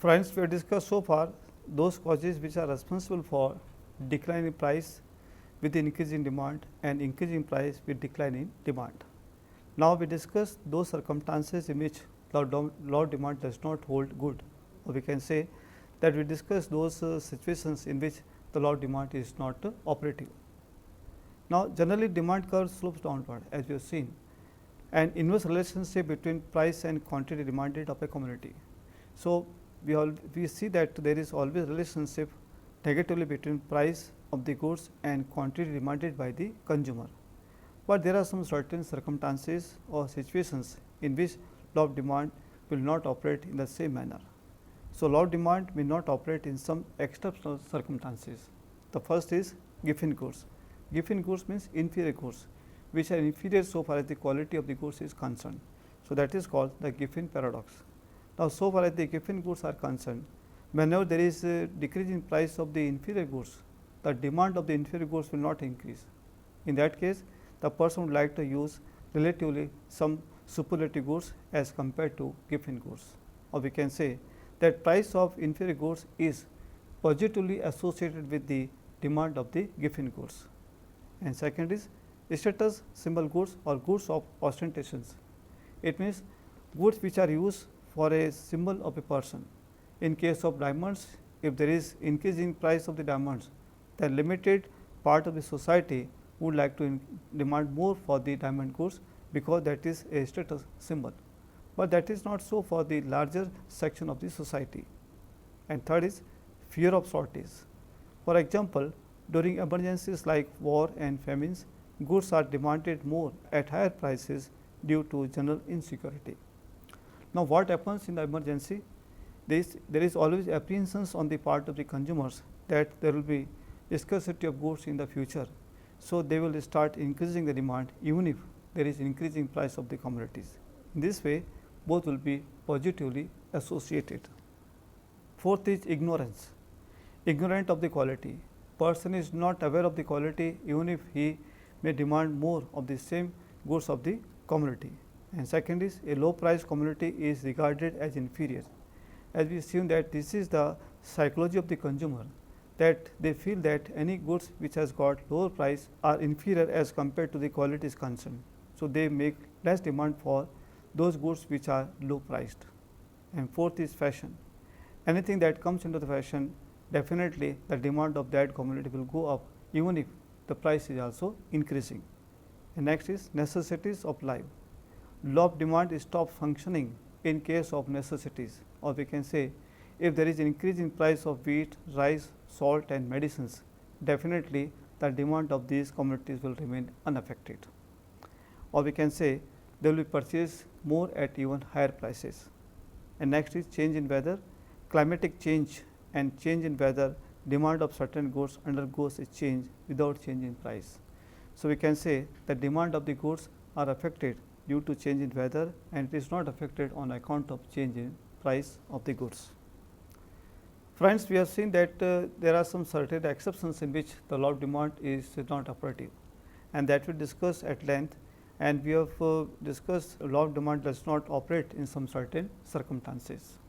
Friends, we have discussed so far those causes which are responsible for decline in price with increase in demand and increase in price with decline in demand. Now, we discuss those circumstances in which law of demand does not hold good, or we can say that we discuss those situations in which the law of demand is not operative. Now, generally demand curve slopes downward, as we have seen, an inverse relationship between price and quantity demanded of a commodity. So, we see that there is always relationship negatively between price of the goods and quantity demanded by the consumer, but there are some certain circumstances or situations in which law of demand will not operate in the same manner. So, law of demand may not operate in some exceptional circumstances. The first is Giffen goods. Giffen goods means inferior goods, which are inferior so far as the quality of the goods is concerned. So, that is called the Giffen paradox. Now, so far as the Giffen goods are concerned, whenever there is a decrease in price of the inferior goods, the demand of the inferior goods will not increase. In that case, the person would like to use relatively some superlative goods as compared to Giffen goods, or we can say that price of inferior goods is positively associated with the demand of the Giffen goods. And second is status symbol goods or goods of ostentations. It means goods which are used for a symbol of a person. In case of diamonds, if there is increase in price of the diamonds, then limited part of the society would like to demand more for the diamond goods, because that is a status symbol, but that is not so for the larger section of the society. And third is fear of shortage. For example, during emergencies like war and famines, goods are demanded more at higher prices due to general insecurity. Now, what happens in the emergency? There is always apprehensions on the part of the consumers that there will be scarcity of goods in the future. So, they will start increasing the demand even if there is increasing price of the commodities. In this way, both will be positively associated. Fourth is ignorance. Ignorant of the quality. Person is not aware of the quality even if he may demand more of the same goods of the commodity. And second is a low price commodity is regarded as inferior. As we assume that this is the psychology of the consumer, that they feel that any goods which has got lower price are inferior as compared to the quality is concerned. So, they make less demand for those goods which are low priced. And fourth is fashion. Anything that comes into the fashion, definitely the demand of that commodity will go up even if the price is also increasing. And next is necessities of life. Law of demand stops functioning in case of necessities, or we can say if there is increase in price of wheat, rice, salt and medicines, definitely the demand of these commodities will remain unaffected, or we can say they will be purchased more at even higher prices. And next is change in weather. Climatic change and change in weather, demand of certain goods undergoes a change without change in price. So, we can say the demand of the goods are affected due to change in weather, and it is not affected on account of change in price of the goods. Friends, we have seen that there are some certain exceptions in which the law of demand is not operative, and that we discuss at length, and we have discussed law of demand does not operate in some certain circumstances.